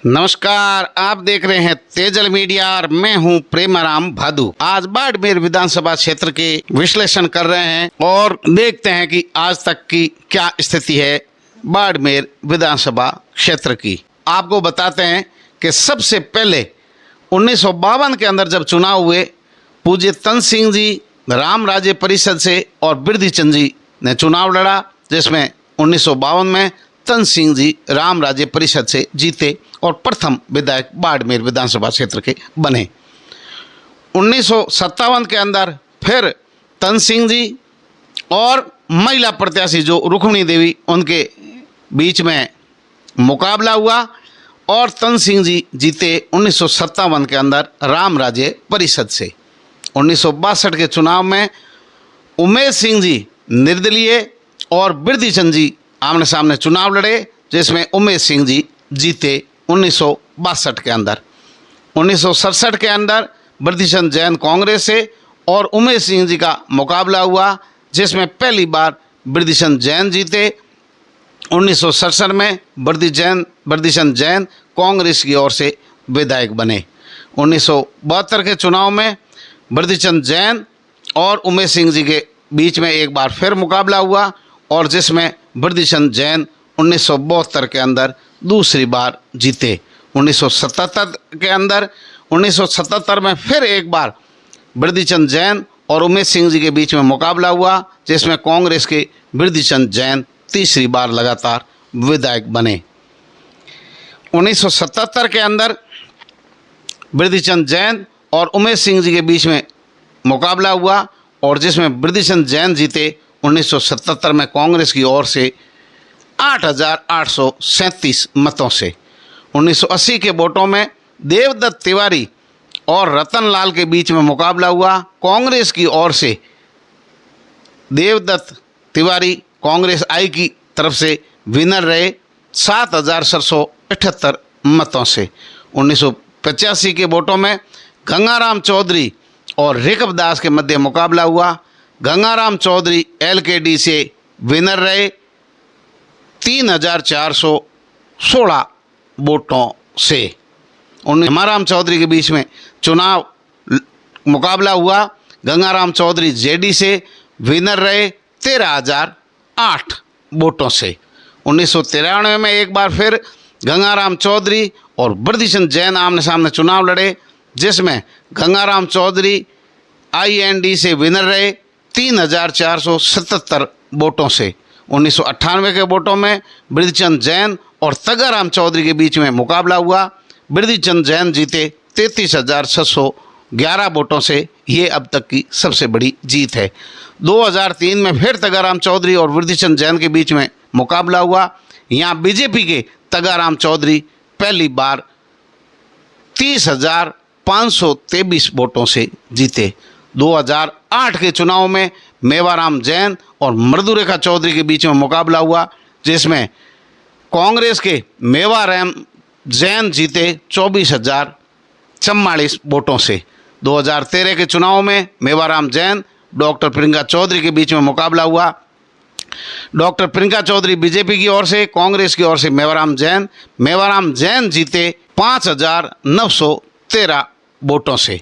नमस्कार, आप देख रहे हैं तेजल मीडिया और मैं हूं प्रेमाराम भादु। आज बाड़मेर विधानसभा क्षेत्र के विश्लेषण कर रहे हैं और देखते हैं कि आज तक की क्या स्थिति है बाड़मेर विधानसभा क्षेत्र की। आपको बताते हैं कि सबसे पहले 1952 के अंदर जब चुनाव हुए, पूज्य तन सिंह जी राम राज्य परिषद से और बिरदीचंद जी ने चुनाव लड़ा, जिसमें 1952 में तन सिंह जी राम राज्य परिषद से जीते और प्रथम विधायक बाड़मेर विधानसभा क्षेत्र के बने। 1957 के अंदर फिर तन सिंह जी और महिला प्रत्याशी जो रुक्मिणी देवी, उनके बीच में मुकाबला हुआ और तन सिंह जी जीते 1957 के अंदर राम राज्य परिषद से। 1962 के चुनाव में उमेश सिंह जी निर्दलीय और बिरदीचंद जी आमने सामने चुनाव लड़े, जिसमें उमेश सिंह जी जीते 1962 के अंदर। 1967 के अंदर बिरदीचंद जैन कांग्रेस से और उमेश सिंह जी का मुकाबला हुआ, जिसमें पहली बार बिरदीचंद जैन जीते। 1967 में बिरदीचंद जैन कांग्रेस की ओर से विधायक बने। 1972 के चुनाव में बिरदीचंद जैन और उमेश सिंह जी के बीच में एक बार फिर मुकाबला हुआ और जिसमें बिरदीचंद जैन 1972 के अंदर दूसरी बार जीते। 1977 में फिर एक बार बिरदीचंद जैन और उमेश सिंह जी के बीच में मुकाबला हुआ, जिसमें कांग्रेस के बिरदीचंद जैन तीसरी बार लगातार विधायक बने। 1977 के अंदर बिरदीचंद जैन और उमेश सिंह जी के बीच में मुकाबला हुआ और जिसमें बिरदीचंद जैन जीते 1977 में कांग्रेस की ओर से 8,837 मतों से। 1980 के वोटों में देवदत्त तिवारी और रतनलाल के बीच में मुकाबला हुआ। कांग्रेस की ओर से देवदत्त तिवारी कांग्रेस आई की तरफ से विनर रहे 7,778 मतों से। 1985 के वोटों में गंगाराम चौधरी और रिकब दास के मध्य मुकाबला हुआ। गंगाराम चौधरी LKD से विनर रहे 3,416 वोटों से। गंगाराम चौधरी के बीच में चुनाव मुकाबला हुआ। गंगाराम चौधरी JD से विनर रहे 13,008 वोटों से। 1993 में एक बार फिर गंगाराम चौधरी और बिरदीचंद जैन आमने सामने चुनाव लड़े, जिसमें गंगाराम चौधरी IND से विनर रहे 3,477 वोटों से। 1998 के वोटों में बिरदीचंद जैन और तगाराम चौधरी के बीच में मुकाबला हुआ। बिरदीचंद जैन जीते 33,611 वोटों से। ये अब तक की सबसे बड़ी जीत है। 2003 में फिर तगाराम चौधरी और बिरदीचंद जैन के बीच में मुकाबला हुआ। यहाँ BJP के तगाराम चौधरी पहली बार 30,523 वोटों से जीते। 2008 के चुनाव में मेवाराम जैन और मृदुरेखा चौधरी के बीच में मुकाबला हुआ, जिसमें कांग्रेस के मेवाराम जैन जीते 24,044 वोटों से। 2013 के चुनाव में मेवाराम जैन डॉक्टर प्रियंका चौधरी के बीच में मुकाबला हुआ। डॉक्टर प्रियंका चौधरी BJP की ओर से, कांग्रेस की ओर से मेवाराम जैन जीते 5,913 वोटों से।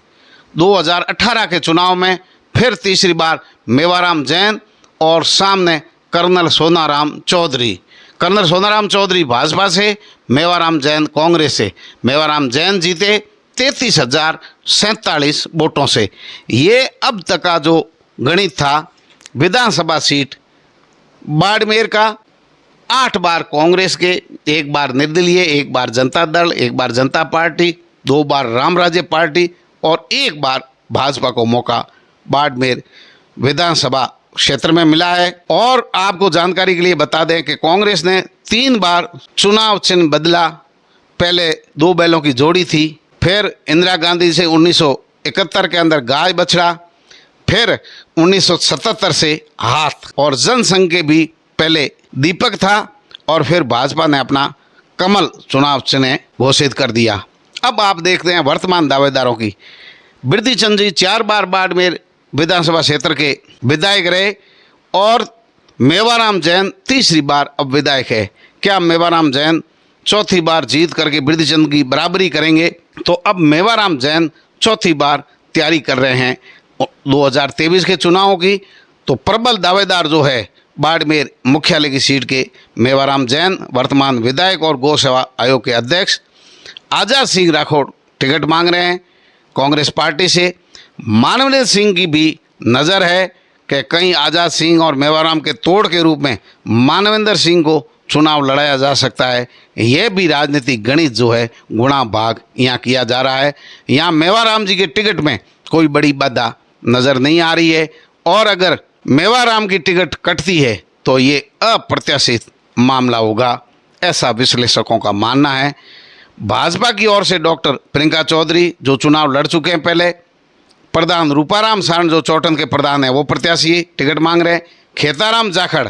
2018 के चुनाव में फिर तीसरी बार मेवाराम जैन और सामने कर्नल सोनाराम चौधरी भाजपा से, मेवाराम जैन कांग्रेस से। मेवाराम जैन जीते 33,047 वोटों से। ये अब तक का जो गणित था विधानसभा सीट बाड़मेर का। 8 बार कांग्रेस के, 1 बार निर्दलीय, 1 बार जनता दल, 1 बार जनता पार्टी, 2 बार राम राज्य पार्टी और 1 बार भाजपा को मौका बाड़मेर विधानसभा क्षेत्र में मिला है। और आपको जानकारी के लिए बता दें कि कांग्रेस ने 3 बार चुनाव चिन्ह बदला। पहले 2 बैलों की जोड़ी थी, फिर इंदिरा गांधी से 1971 के अंदर गाय बछड़ा, फिर 1977 से हाथ, और जनसंघ के भी पहले दीपक था और फिर भाजपा ने अपना कमल चुनाव चिन्ह घोषित कर दिया। अब आप देखते हैं वर्तमान दावेदारों की। बिरदीचंद जी 4 बार बाड़मेर विधानसभा क्षेत्र के विधायक रहे और मेवाराम जैन तीसरी बार अब विधायक है। क्या मेवाराम जैन चौथी बार जीत करके बिरदीचंद की बराबरी करेंगे। तो अब मेवाराम जैन चौथी बार तैयारी कर रहे हैं 2023 के चुनावों की। तो प्रबल दावेदार जो है बाड़मेर मुख्यालय की सीट के मेवाराम जैन, वर्तमान विधायक और गौ सेवा आयोग के अध्यक्ष। आज़ाद सिंह राठौड़ टिकट मांग रहे हैं कांग्रेस पार्टी से। मानवेंद्र सिंह की भी नज़र है कि कहीं आज़ाद सिंह और मेवाराम के तोड़ के रूप में मानवेंद्र सिंह को चुनाव लड़ाया जा सकता है। यह भी राजनीतिक गणित जो है गुणा भाग यहाँ किया जा रहा है। यहाँ मेवाराम जी के टिकट में कोई बड़ी बाधा नज़र नहीं आ रही है, और अगर मेवाराम की टिकट कटती है तो ये अप्रत्याशित मामला होगा, ऐसा विश्लेषकों का मानना है। भाजपा की ओर से डॉक्टर प्रियंका चौधरी जो चुनाव लड़ चुके हैं पहले, प्रधान रूपाराम सारण जो चौटन के प्रधान है वो प्रत्याशी टिकट मांग रहे हैं। खेताराम जाखड़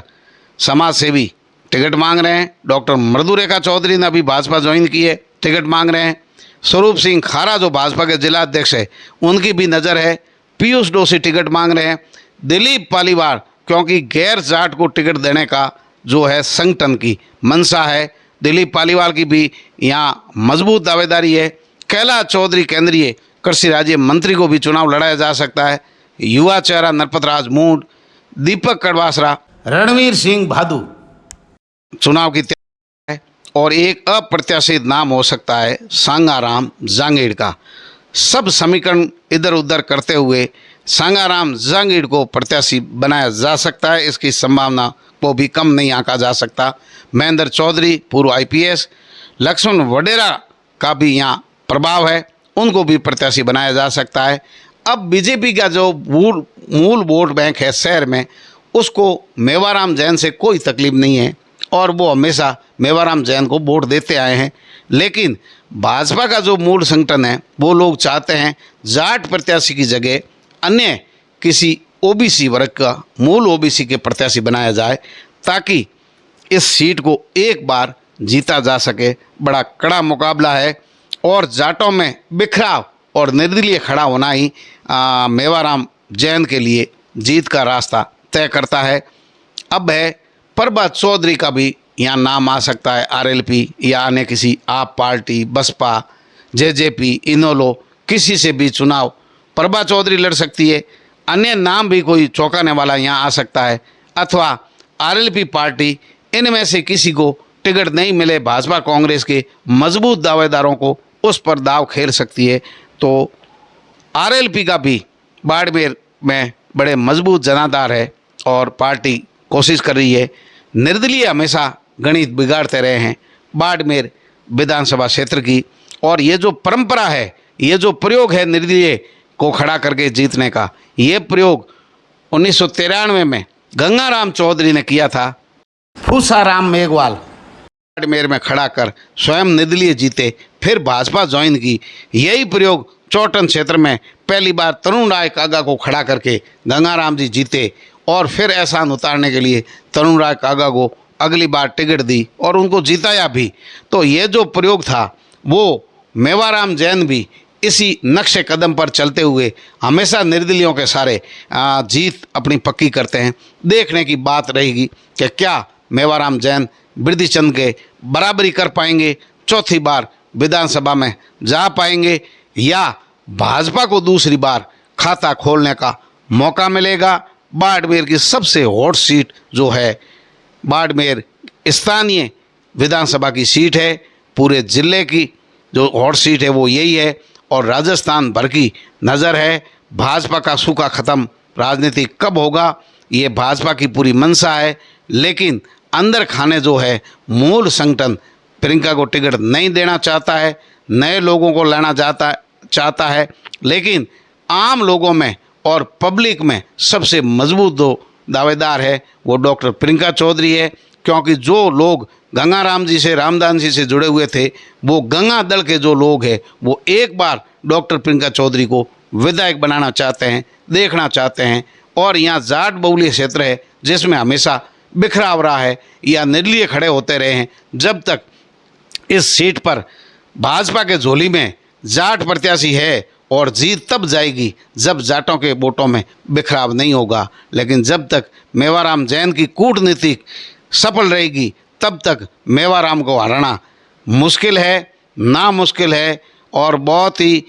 समाज सेवी टिकट मांग रहे हैं। डॉक्टर मृदुरेखा चौधरी ने अभी भाजपा ज्वाइन की है, टिकट मांग रहे हैं। स्वरूप सिंह खारा जो भाजपा के जिला अध्यक्ष है उनकी भी नज़र है। पीयूष डोसी टिकट मांग रहे हैं। दिलीप पालीवाल क्योंकि गैर जाट को टिकट देने का जो है संगठन की मंशा है, दिलीप पालीवाल की भी यहाँ मजबूत दावेदारी है। कैलाश चौधरी केंद्रीय कृषि राज्य मंत्री को भी चुनाव लड़ाया जा सकता है। युवा चेहरा नरपतराज मूड, दीपक कड़वासरा, रणवीर सिंह भादु चुनाव की तैयारी है। और एक अप्रत्याशित नाम हो सकता है सांगाराम जांगीड़ का। सब समीकरण इधर उधर करते हुए सांगाराम जांगीड़ को प्रत्याशी बनाया जा सकता है, इसकी संभावना को भी कम नहीं आंका जा सकता। महेंद्र चौधरी पूर्व IPS, लक्ष्मण वडेरा का भी यहाँ प्रभाव है, उनको भी प्रत्याशी बनाया जा सकता है। अब बीजेपी का जो मूल वोट बैंक है शहर में, उसको मेवाराम जैन से कोई तकलीफ नहीं है और वो हमेशा मेवाराम जैन को वोट देते आए हैं। लेकिन भाजपा का जो मूल संगठन है वो लोग चाहते हैं जाट प्रत्याशी की जगह अन्य किसी OBC वर्ग का मूल OBC के प्रत्याशी बनाया जाए, ताकि इस सीट को एक बार जीता जा सके। बड़ा कड़ा मुकाबला है और जाटों में बिखराव और निर्दलीय खड़ा होना ही मेवाराम जैन के लिए जीत का रास्ता तय करता है। अब है प्रभात चौधरी का भी यहाँ नाम आ सकता है, RLP या अन्य किसी आप पार्टी, बसपा, JJP, इनोलो, किसी से भी चुनाव प्रभात चौधरी लड़ सकती है। अन्य नाम भी कोई चौंकाने वाला यहाँ आ सकता है, अथवा RLP पार्टी, इनमें से किसी को टिकट नहीं मिले भाजपा कांग्रेस के मजबूत दावेदारों को उस पर दाव खेल सकती है। तो RLP का भी बाड़मेर में बड़े मजबूत जनाधार है और पार्टी कोशिश कर रही है। निर्दलीय हमेशा गणित बिगाड़ते रहे हैं बाड़मेर विधानसभा क्षेत्र की, और ये जो परंपरा है, ये जो प्रयोग है निर्दलीय को खड़ा करके जीतने का, ये प्रयोग 1993 में गंगाराम चौधरी ने किया था। फूसाराम मेघवाल बाड़मेर में खड़ा कर स्वयं निर्दलीय जीते, फिर भाजपा ज्वाइन की। यही प्रयोग चौटन क्षेत्र में पहली बार तरुण राय कागा को खड़ा करके गंगाराम जी जीते, और फिर एहसान उतारने के लिए तरुण राय कागा को अगली बार टिकट दी और उनको जीताया भी। तो ये जो प्रयोग था वो मेवाराम जैन भी इसी नक्शे कदम पर चलते हुए हमेशा निर्दलियों के सारे जीत अपनी पक्की करते हैं। देखने की बात रहेगी कि क्या मेवाराम जैन बिरदीचंद के बराबरी कर पाएंगे, चौथी बार विधानसभा में जा पाएंगे, या भाजपा को दूसरी बार खाता खोलने का मौका मिलेगा। बाड़मेर की सबसे हॉट सीट जो है, बाड़मेर स्थानीय विधानसभा की सीट है, पूरे ज़िले की जो हॉट सीट है वो यही है, और राजस्थान भर की नज़र है। भाजपा का सूखा ख़त्म राजनीति कब होगा, ये भाजपा की पूरी मंशा है। लेकिन अंदर खाने जो है मूल संगठन प्रियंका को टिकट नहीं देना चाहता है, नए लोगों को लाना चाहता है। लेकिन आम लोगों में और पब्लिक में सबसे मजबूत जो दावेदार है वो डॉक्टर प्रियंका चौधरी है, क्योंकि जो लोग गंगाराम जी से, रामदास जी से जुड़े हुए थे, वो गंगा दल के जो लोग हैं वो एक बार डॉक्टर प्रियंका चौधरी को विधायक बनाना चाहते हैं, देखना चाहते हैं। और यहाँ जाट बहुल्य क्षेत्र है जिसमें हमेशा बिखराव रहा है या निर्दलीय खड़े होते रहे हैं। जब तक इस सीट पर भाजपा के झोली में जाट प्रत्याशी है, और जीत तब जाएगी जब जाटों के वोटों में बिखराव नहीं होगा। लेकिन जब तक मेवाराम जैन की कूटनीति सफल रहेगी तब तक मेवाराम को हराना मुश्किल है, नामुश्किल है और बहुत ही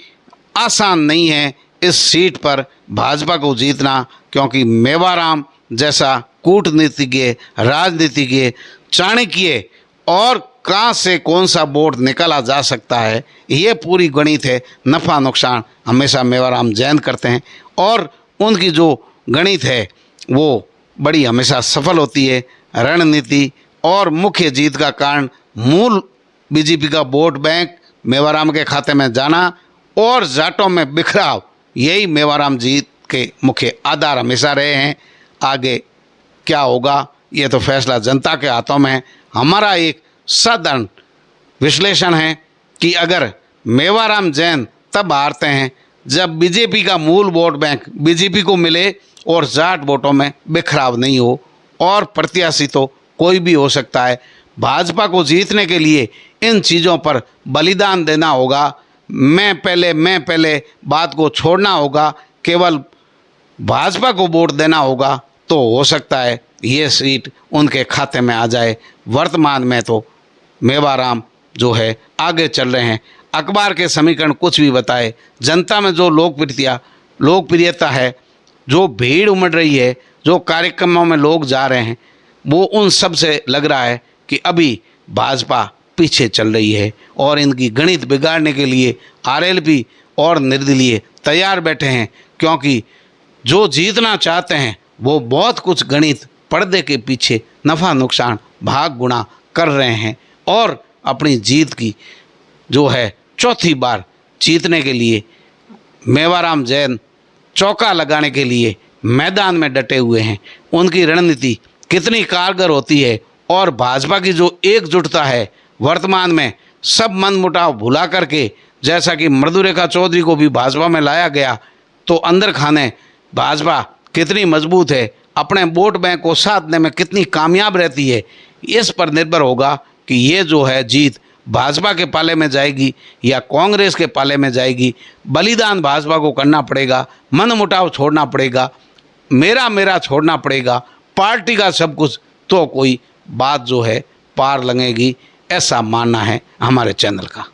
आसान नहीं है इस सीट पर भाजपा को जीतना, क्योंकि मेवाराम जैसा कूटनीतिज्ञ, राजनीतिज्ञ, चाणक्य और कहाँ से कौन सा वोट निकाला जा सकता है, ये पूरी गणित है। नफ़ा नुकसान हमेशा मेवाराम जैन करते हैं और उनकी जो गणित है वो बड़ी हमेशा सफल होती है। रणनीति और मुख्य जीत का कारण मूल बीजेपी का वोट बैंक मेवाराम के खाते में जाना और जाटों में बिखराव, यही मेवाराम जीत के मुख्य आधार हमेशा रहे हैं। आगे क्या होगा ये तो फैसला जनता के हाथों में है। हमारा एक साधारण विश्लेषण है कि अगर मेवाराम जैन तब हारते हैं जब बीजेपी का मूल वोट बैंक बीजेपी को मिले और जाट वोटों में बिखराव नहीं हो, और प्रत्याशी तो कोई भी हो सकता है। भाजपा को जीतने के लिए इन चीज़ों पर बलिदान देना होगा। मैं पहले बात को छोड़ना होगा, केवल भाजपा को वोट देना होगा, तो हो सकता है ये सीट उनके खाते में आ जाए। वर्तमान में तो मेवाराम जो है आगे चल रहे हैं। अखबार के समीकरण कुछ भी बताए, जनता में जो लोकप्रियता है, जो भीड़ उमड़ रही है, जो कार्यक्रमों में लोग जा रहे हैं, वो उन सब से लग रहा है कि अभी भाजपा पीछे चल रही है और इनकी गणित बिगाड़ने के लिए आरएलपी और निर्दलीय तैयार बैठे हैं, क्योंकि जो जीतना चाहते हैं वो बहुत कुछ गणित पर्दे के पीछे नफ़ा नुकसान भाग गुणा कर रहे हैं और अपनी जीत की जो है चौथी बार जीतने के लिए मेवाराम जैन चौका लगाने के लिए मैदान में डटे हुए हैं। उनकी रणनीति कितनी कारगर होती है और भाजपा की जो एकजुटता है, वर्तमान में सब मनमुटाव भुला करके, जैसा कि मृदुरेखा चौधरी को भी भाजपा में लाया गया, तो अंदर खाने भाजपा कितनी मजबूत है, अपने वोट बैंक को साधने में कितनी कामयाब रहती है, इस पर निर्भर होगा कि ये जो है जीत भाजपा के पाले में जाएगी या कांग्रेस के पाले में जाएगी। बलिदान भाजपा को करना पड़ेगा, मनमुटाव छोड़ना पड़ेगा, मेरा छोड़ना पड़ेगा, पार्टी का सब कुछ, तो कोई बात जो है पार लगेगी, ऐसा मानना है हमारे चैनल का।